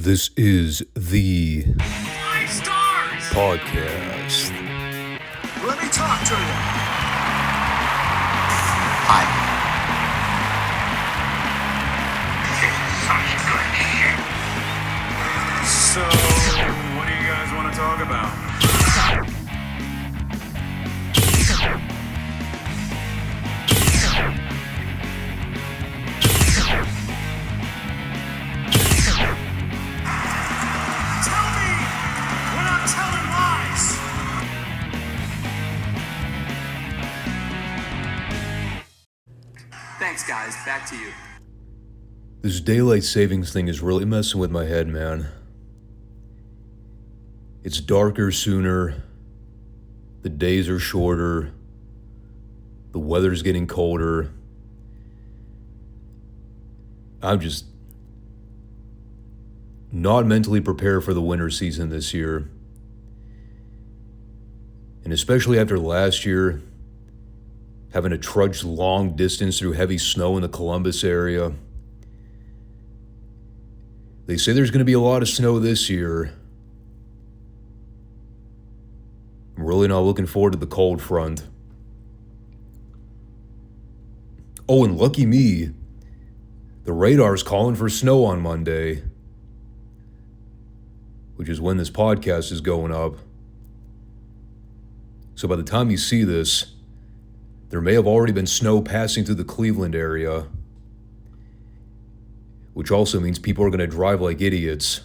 This is the Five Stars podcast. Let me talk to you. Hi. So, what do you guys want to talk about? Tell me when I'm telling lies. Thanks, guys. Back to you. This daylight savings thing is really messing with my head, man. It's darker sooner. The days are shorter. The weather's getting colder. I'm just not mentally prepared for the winter season this year. And especially after last year, having to trudge long distance through heavy snow in the Columbus area. They say there's going to be a lot of snow this year. I'm really not looking forward to the cold front. Oh, and lucky me, the radar's calling for snow on Monday, which is when this podcast is going up. So by the time you see this, there may have already been snow passing through the Cleveland area, which also means people are going to drive like idiots.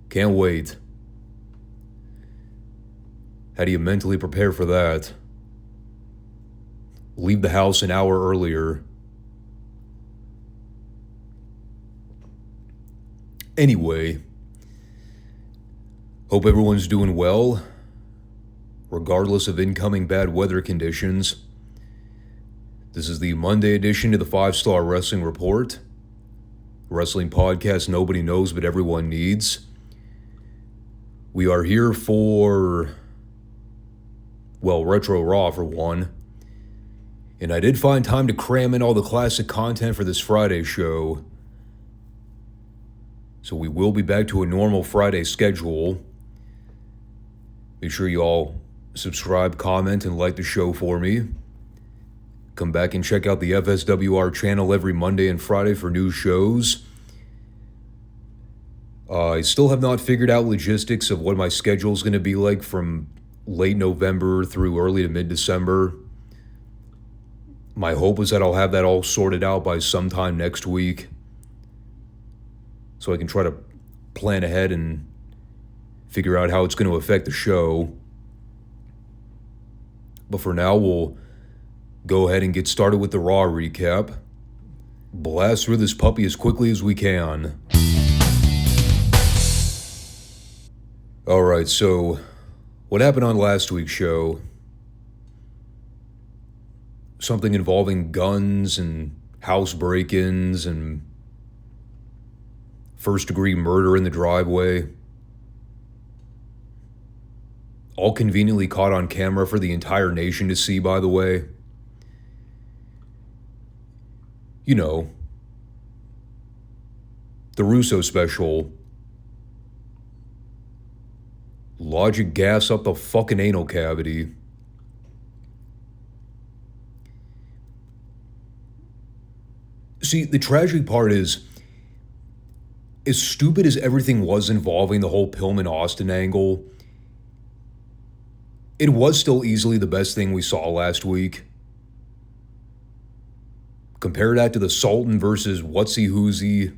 Can't wait. How do you mentally prepare for that? Leave the house an hour earlier. Anyway, hope everyone's doing well, regardless of incoming bad weather conditions. This is the Monday edition of the Five Starr Wrestling Report, wrestling podcast nobody knows but everyone needs. We are here for, well, Retro Raw for one. And I did find time to cram in all the classic content for this Friday show. So we will be back to a normal Friday schedule. Make sure you all subscribe, comment, and like the show for me. Come back and check out the FSWR channel every Monday and Friday for new shows. I still have not figured out logistics of what my schedule is going to be like from late November through early to mid-December. My hope is that I'll have that all sorted out by sometime next week, so I can try to plan ahead and figure out how it's going to affect the show. But for now, we'll go ahead and get started with the Raw recap. Blast through this puppy as quickly as we can. Alright, so what happened on last week's show? Something involving guns and house break-ins and first-degree murder in the driveway. All conveniently caught on camera for the entire nation to see, by the way. You know, the Russo special. Logic gas up the fucking anal cavity. See, the tragic part is, as stupid as everything was involving the whole Pillman Austin angle, it was still easily the best thing we saw last week. Compare that to the Sultan versus Whatsy Whoosy,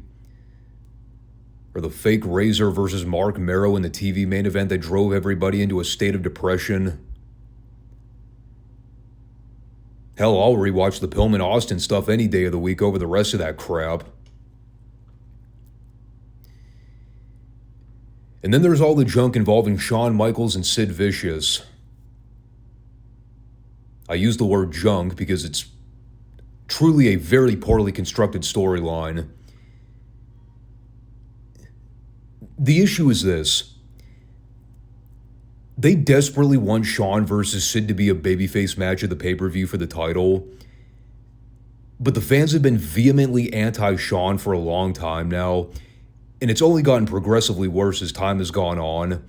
or the fake Razor versus Mark Merrow in the TV main event that drove everybody into a state of depression. Hell, I'll rewatch the Pillman Austin stuff any day of the week over the rest of that crap. And then there's all the junk involving Shawn Michaels and Sid Vicious. I use the word junk because it's truly a very poorly constructed storyline. The issue is this. They desperately want Shawn versus Sid to be a babyface match at the pay-per-view for the title. But the fans have been vehemently anti-Shawn for a long time now, and it's only gotten progressively worse as time has gone on.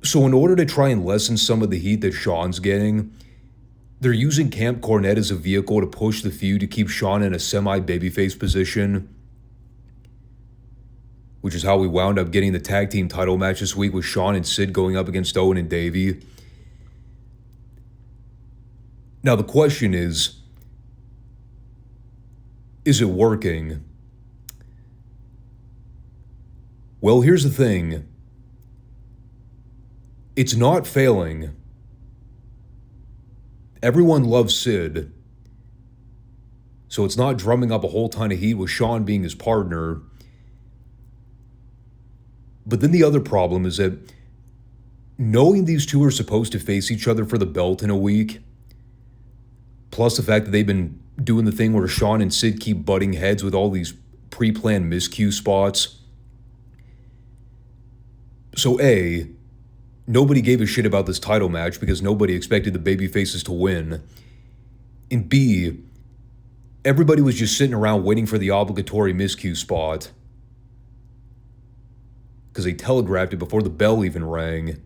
So in order to try and lessen some of the heat that Shawn's getting, they're using Camp Cornette as a vehicle to push the feud to keep Shawn in a semi-babyface position, which is how we wound up getting the tag team title match this week with Shawn and Sid going up against Owen and Davey. Now the question is it working? Well, here's the thing. It's not failing. Everyone loves Sid, so it's not drumming up a whole ton of heat with Shawn being his partner. But then the other problem is that knowing these two are supposed to face each other for the belt in a week, plus the fact that they've been doing the thing where Shawn and Sid keep butting heads with all these pre-planned miscue spots. So A, nobody gave a shit about this title match because nobody expected the babyfaces to win. And B, everybody was just sitting around waiting for the obligatory miscue spot because they telegraphed it before the bell even rang.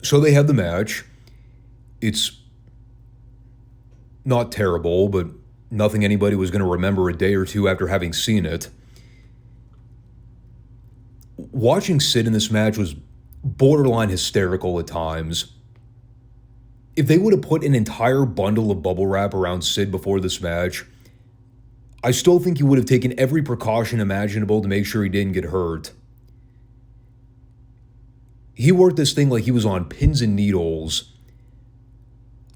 So they have the match. It's not terrible, but nothing anybody was going to remember a day or two after having seen it. Watching Sid in this match was borderline hysterical at times. If they would have put an entire bundle of bubble wrap around Sid before this match, I still think he would have taken every precaution imaginable to make sure he didn't get hurt. He worked this thing like he was on pins and needles.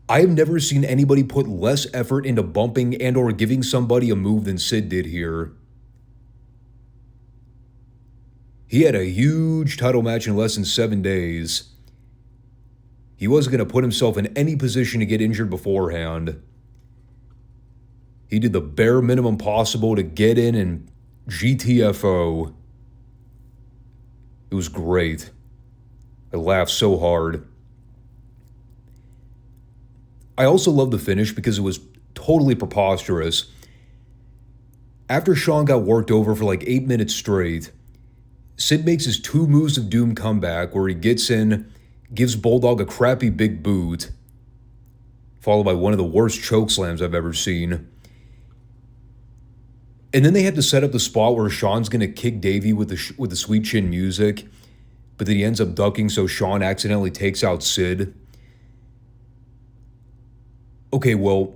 I have never seen anybody put less effort into bumping and or giving somebody a move than Sid did here. He had a huge title match in less than 7 days. He wasn't going to put himself in any position to get injured beforehand. He did the bare minimum possible to get in and GTFO. It was great. I laughed so hard. I also loved the finish because it was totally preposterous. After Shawn got worked over for like 8 minutes straight, Sid makes his 2 moves of doom comeback where he gets in, gives Bulldog a crappy big boot, followed by one of the worst chokeslams I've ever seen. And then they had to set up the spot where Shawn's going to kick Davey with the Sweet Chin music, but then he ends up ducking so Shawn accidentally takes out Sid. Okay, well,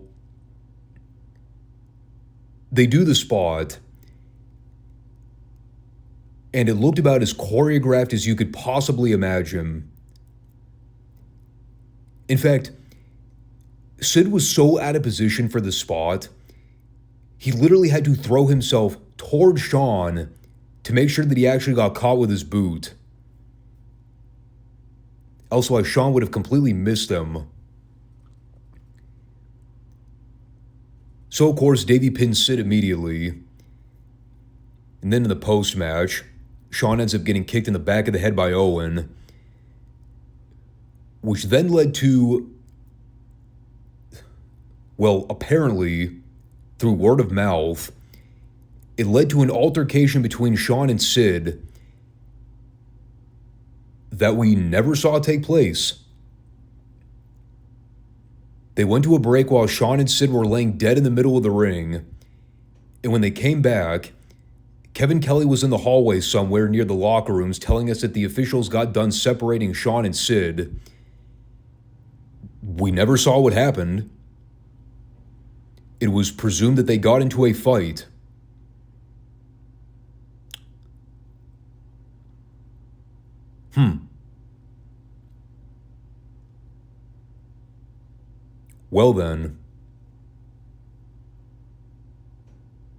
they do the spot, and it looked about as choreographed as you could possibly imagine. In fact, Sid was so out of position for the spot, he literally had to throw himself toward Shawn to make sure that he actually got caught with his boot. Elsewise, Shawn would have completely missed him. So, of course, Davey pins Sid immediately. And then in the post-match, Shawn ends up getting kicked in the back of the head by Owen, which then led to, well, apparently, through word of mouth, it led to an altercation between Shawn and Sid that we never saw take place. They went to a break while Shawn and Sid were laying dead in the middle of the ring, and when they came back, Kevin Kelly was in the hallway somewhere near the locker rooms telling us that the officials got done separating Shawn and Sid. We never saw what happened. It was presumed that they got into a fight. Well then,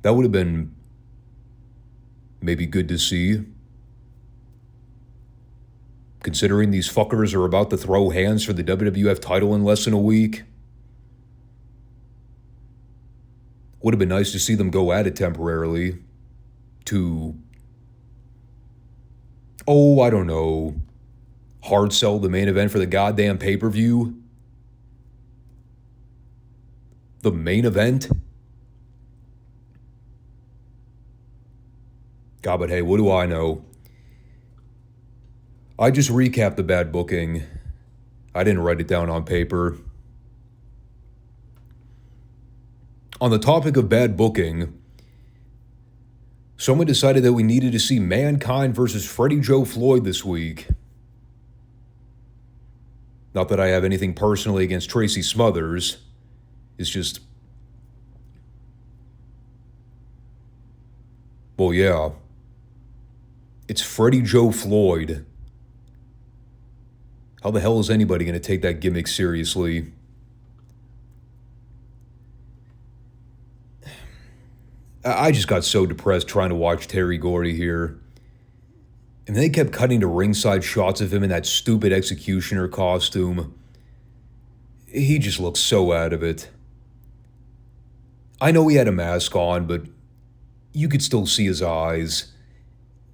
that would have been maybe good to see. Considering these fuckers are about to throw hands for the WWF title in less than a week. Would have been nice to see them go at it temporarily. To, I don't know, hard sell the main event for the goddamn pay-per-view. the main event. God, but hey, what do I know? I just recapped the bad booking. I didn't write it down on paper. On the topic of bad booking, someone decided that we needed to see Mankind versus Freddie Joe Floyd this week. Not that I have anything personally against Tracy Smothers. It's just, well, yeah. It's Freddie Joe Floyd. How the hell is anybody going to take that gimmick seriously? I just got so depressed trying to watch Terry Gordy here. And they kept cutting to ringside shots of him in that stupid executioner costume. He just looked so out of it. I know he had a mask on, but you could still see his eyes.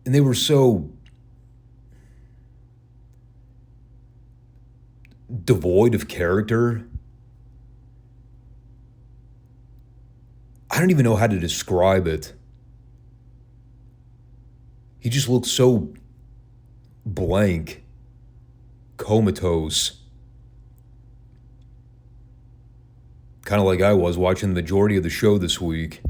And they were so devoid of character. I don't even know how to describe it. He just looked so blank, comatose. Kind of like I was watching the majority of the show this week.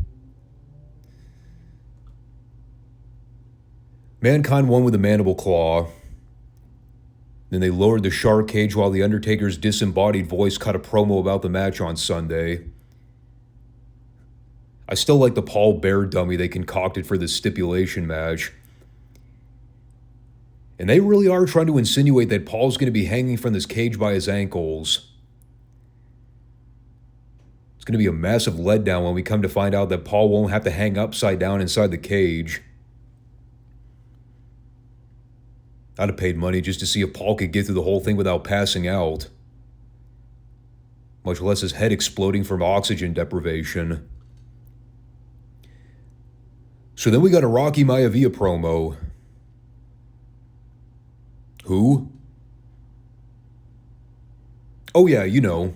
Mankind won with a mandible claw. Then they lowered the shark cage while The Undertaker's disembodied voice cut a promo about the match on Sunday. I still like the Paul Bear dummy they concocted for this stipulation match. And they really are trying to insinuate that Paul's going to be hanging from this cage by his ankles. It's going to be a massive letdown when we come to find out that Paul won't have to hang upside down inside the cage. I'd have paid money just to see if Paul could get through the whole thing without passing out. Much less his head exploding from oxygen deprivation. So then we got a Rocky Maivia promo. Who? Oh yeah, you know.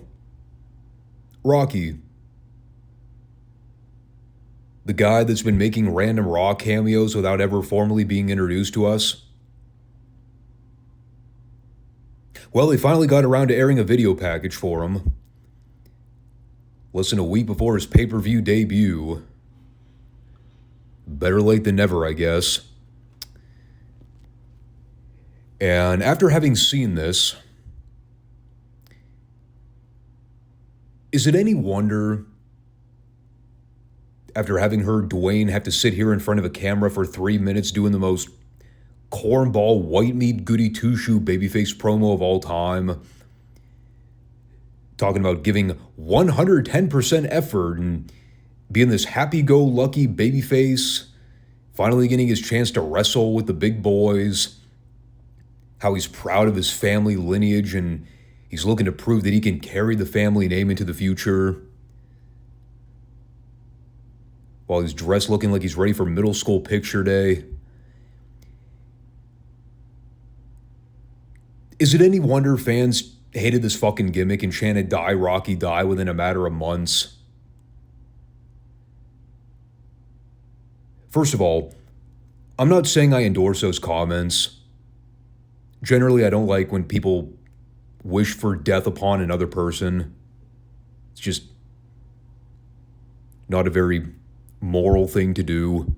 Rocky. The guy that's been making random Raw cameos without ever formally being introduced to us. Well, they finally got around to airing a video package for him. Less than a week before his pay-per-view debut. Better late than never, I guess. And after having seen this, is it any wonder, after having heard Dwayne have to sit here in front of a camera for 3 minutes doing the most cornball, white meat, goody two-shoe babyface promo of all time, talking about giving 110% effort and being this happy-go-lucky babyface, finally getting his chance to wrestle with the big boys, how he's proud of his family lineage and he's looking to prove that he can carry the family name into the future, while he's dressed looking like he's ready for middle school picture day. Is it any wonder fans hated this fucking gimmick and chanted "Die, Rocky, die" within a matter of months? First of all, I'm not saying I endorse those comments. Generally, I don't like when people wish for death upon another person. It's just not a very moral thing to do.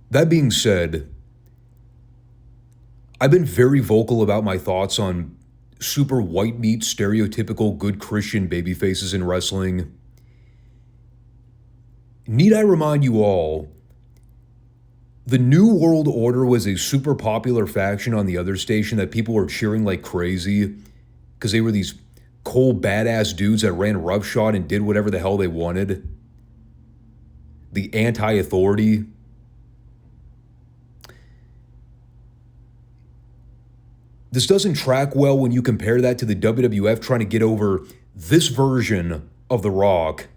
That being said, I've been very vocal about my thoughts on super white meat, stereotypical good Christian babyfaces in wrestling. Need I remind you all, the New World Order was a super popular faction on the other station that people were cheering like crazy because they were these cool, badass dudes that ran roughshod and did whatever the hell they wanted. The anti-authority. This doesn't track well when you compare that to the WWF trying to get over this version of The Rock.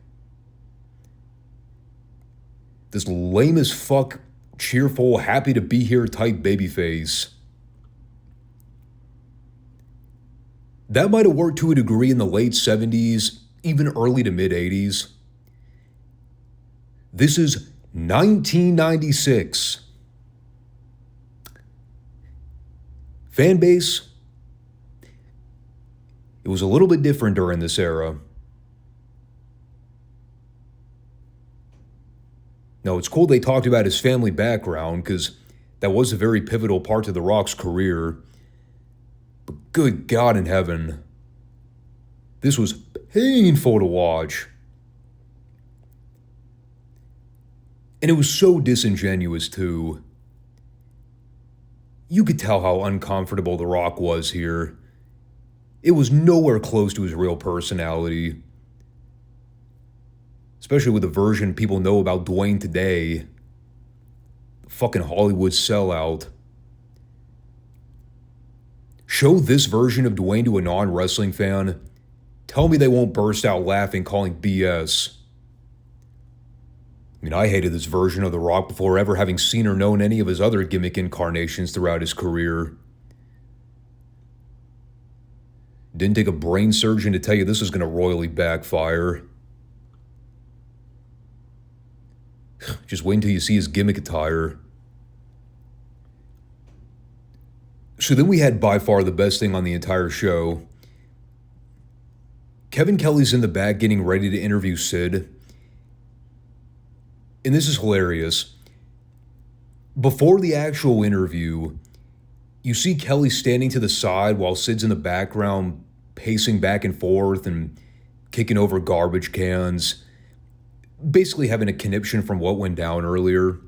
This lame as fuck, cheerful, happy to be here type babyface. That might have worked to a degree in the late 70s, even early to mid 80s. This is 1996. Fan base, it was a little bit different during this era. Now, it's cool they talked about his family background because that was a very pivotal part to The Rock's career. But good God in heaven, this was painful to watch. And it was so disingenuous, too. You could tell how uncomfortable The Rock was here. It was nowhere close to his real personality. Especially with the version people know about Dwayne today. The fucking Hollywood sellout. Show this version of Dwayne to a non-wrestling fan. Tell me they won't burst out laughing, calling BS. I mean, I hated this version of The Rock before ever having seen or known any of his other gimmick incarnations throughout his career. Didn't take a brain surgeon to tell you this was going to royally backfire. Just wait until you see his gimmick attire. So then we had by far the best thing on the entire show. Kevin Kelly's in the back getting ready to interview Sid. And this is hilarious. Before the actual interview, you see Kelly standing to the side while Sid's in the background pacing back and forth and kicking over garbage cans, basically having a conniption from what went down earlier.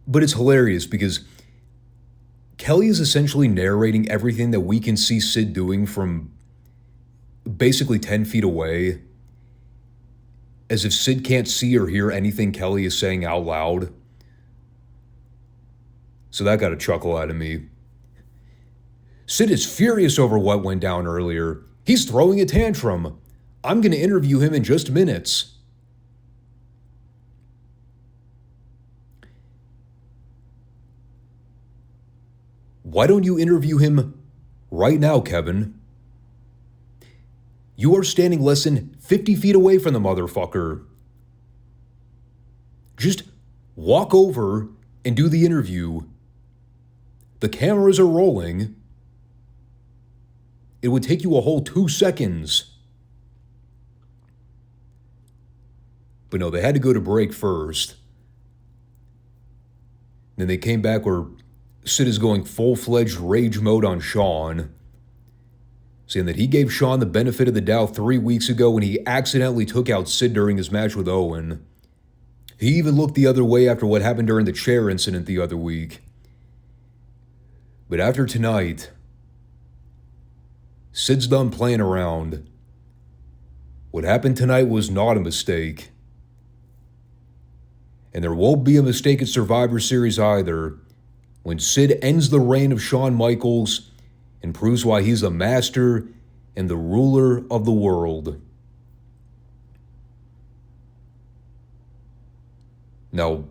But it's hilarious because Kelly is essentially narrating everything that we can see Sid doing from basically 10 feet away, as if Sid can't see or hear anything Kelly is saying out loud. So that got a chuckle out of me. Sid is furious over what went down earlier. He's throwing a tantrum. I'm going to interview him in just minutes. Why don't you interview him right now, Kevin? You are standing less than 50 feet away from the motherfucker. Just walk over and do the interview. The cameras are rolling. It would take you a whole 2 seconds. But no, they had to go to break first. Then they came back where Sid is going full-fledged rage mode on Shawn, saying that he gave Shawn the benefit of the doubt 3 weeks ago when he accidentally took out Sid during his match with Owen. He even looked the other way after what happened during the chair incident the other week. But after tonight, Sid's done playing around. What happened tonight was not a mistake. And there won't be a mistake at Survivor Series either, when Sid ends the reign of Shawn Michaels and proves why he's the master and the ruler of the world. Now,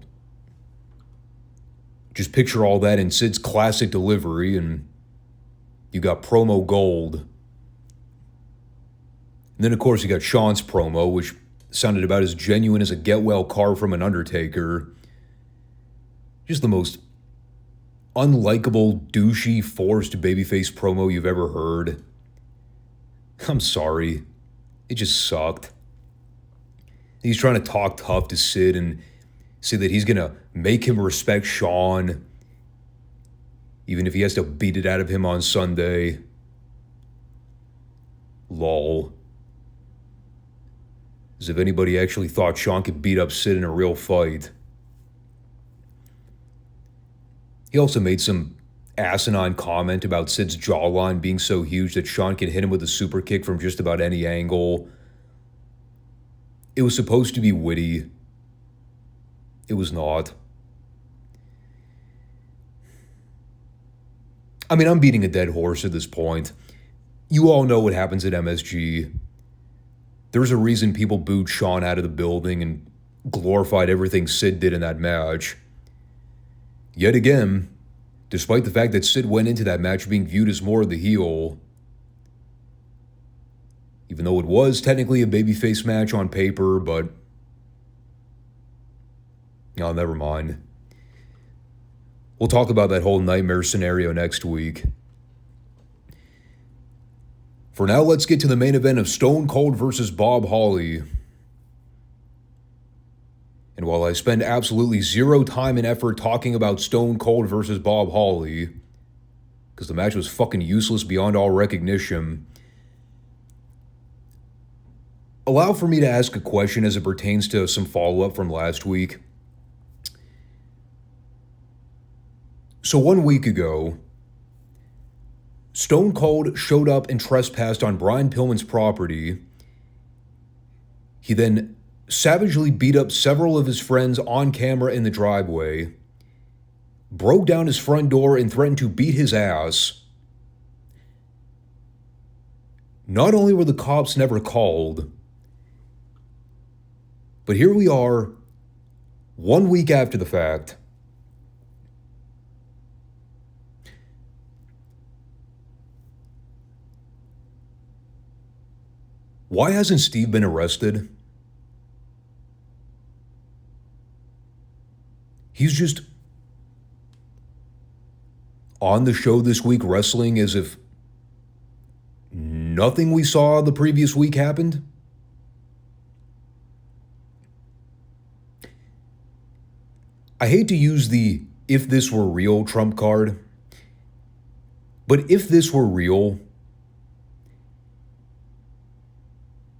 just picture all that in Sid's classic delivery and you got promo gold. And then, of course, you got Shawn's promo, which sounded about as genuine as a get-well card from an Undertaker. Just the most unlikable, douchey, forced babyface promo you've ever heard. I'm sorry. It just sucked. He's trying to talk tough to Sid and say that he's going to make him respect Shawn, even if he has to beat it out of him on Sunday. Lol. As if anybody actually thought Shawn could beat up Sid in a real fight. He also made some asinine comment about Sid's jawline being so huge that Shawn can hit him with a super kick from just about any angle. It was supposed to be witty. It was not. I mean, I'm beating a dead horse at this point. You all know what happens at MSG. There's a reason people booed Shawn out of the building and glorified everything Sid did in that match. Yet again, Despite the fact that Sid went into that match being viewed as more of the heel, even though it was technically a babyface match on paper, but oh, never mind. We'll talk about that whole nightmare scenario next week. For now, let's get to the main event of Stone Cold versus Bob Holly. And while I spend absolutely zero time and effort talking about Stone Cold versus Bob Holly, because the match was fucking useless beyond all recognition, allow for me to ask a question as it pertains to some follow-up from last week. So 1 week ago, Stone Cold showed up and trespassed on Brian Pillman's property. He then savagely beat up several of his friends on camera in the driveway, broke down his front door and threatened to beat his ass. Not only were the cops never called, but here we are 1 week after the fact. Why hasn't Steve been arrested? He's just on the show this week wrestling as if nothing we saw the previous week happened. I hate to use the if this were real trump card, but if this were real,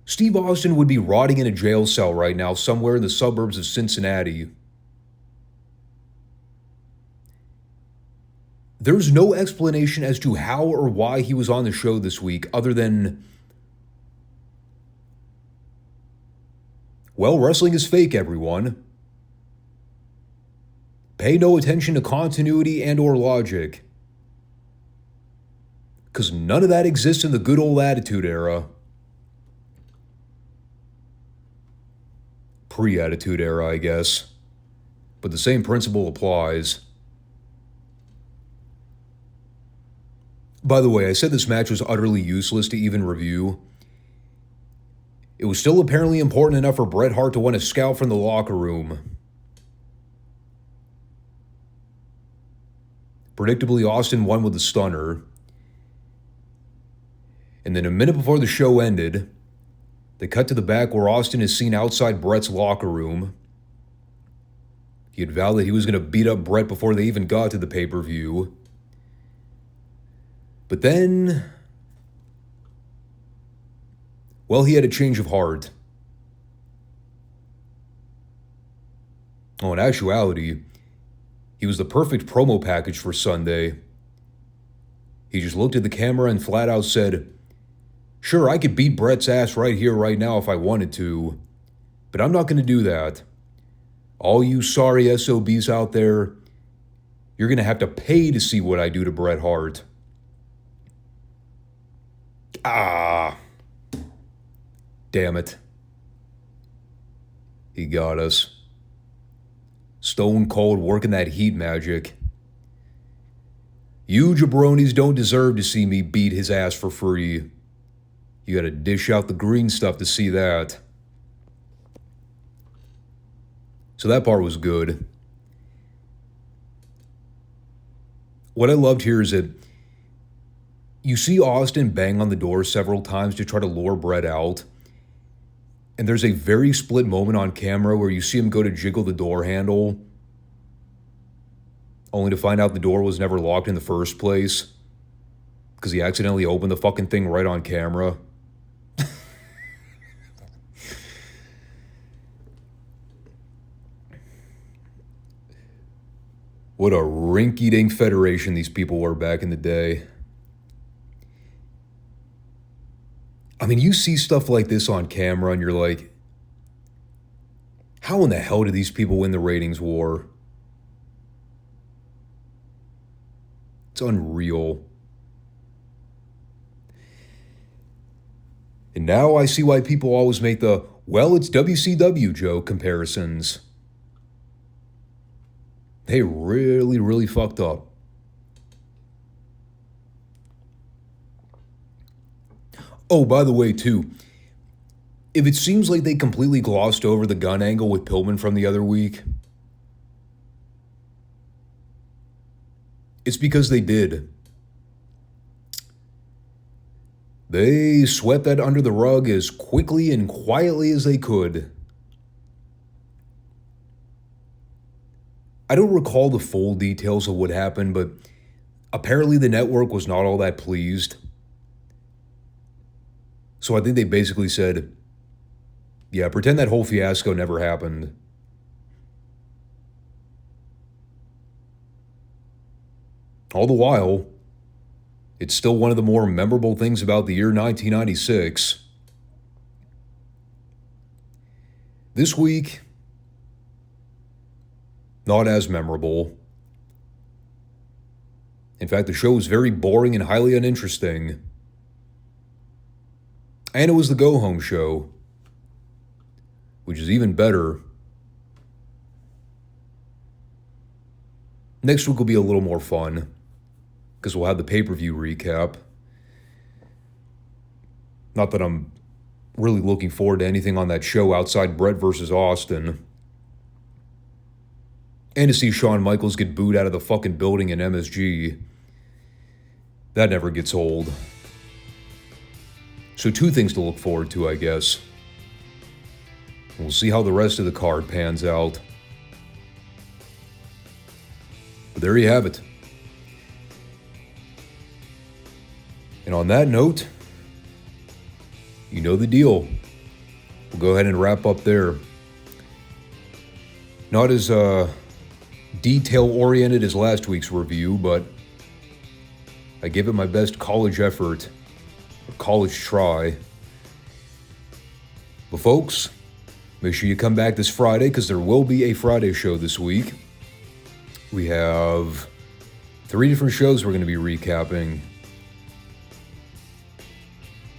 Steve Austin would be rotting in a jail cell right now somewhere in the suburbs of Cincinnati. There's no explanation as to how or why he was on the show this week other than, well, wrestling is fake, everyone. Pay no attention to continuity and or logic. Because none of that exists in the good old Attitude Era. Pre-Attitude Era, I guess. But the same principle applies. By the way, I said this match was utterly useless to even review. It was still apparently important enough for Bret Hart to want a scout from the locker room. Predictably, Austin won with a stunner. And then a minute before the show ended, they cut to the back where Austin is seen outside Bret's locker room. He had vowed that he was going to beat up Bret before they even got to the pay-per-view. But then, well, he had a change of heart. Oh, in actuality, he was the perfect promo package for Sunday. He just looked at the camera and flat out said, "Sure, I could beat Bret's ass right here, right now if I wanted to, but I'm not going to do that. All you sorry SOBs out there, you're going to have to pay to see what I do to Bret Hart." Ah. Damn it. He got us. Stone Cold working that heat magic. You jabronis don't deserve to see me beat his ass for free. You gotta dish out the green stuff to see that. So that part was good. What I loved here is that you see Austin bang on the door several times to try to lure Bret out. And there's a very split moment on camera where you see him go to jiggle the door handle, only to find out the door was never locked in the first place because he accidentally opened the fucking thing right on camera. What a rinky-dink federation these people were back in the day. I mean, you see stuff like this on camera and you're like, how in the hell did these people win the ratings war? It's unreal. And now I see why people always make the, well, it's WCW joke comparisons. They really, really fucked up. Oh, by the way, too, if it seems like they completely glossed over the gun angle with Pillman from the other week, it's because they did. They swept that under the rug as quickly and quietly as they could. I don't recall the full details of what happened, but apparently the network was not all that pleased. So I think they basically said, yeah, pretend that whole fiasco never happened. All the while, it's still one of the more memorable things about the year 1996. This week, not as memorable. In fact, the show was very boring and highly uninteresting. And it was the go-home show, which is even better. Next week will be a little more fun, because we'll have the pay-per-view recap. Not that I'm really looking forward to anything on that show outside Bret versus Austin. And to see Shawn Michaels get booed out of the fucking building in MSG. That never gets old. So 2 things to look forward to, I guess. We'll see how the rest of the card pans out. But there you have it. And on that note, you know the deal. We'll go ahead and wrap up there. Not as detail-oriented as last week's review, but I gave it my best college effort, or college try. But folks, make sure you come back this Friday, because there will be a Friday show this week. We have 3 different shows we're going to be recapping.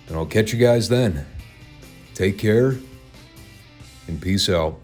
And I'll catch you guys then. Take care, and peace out.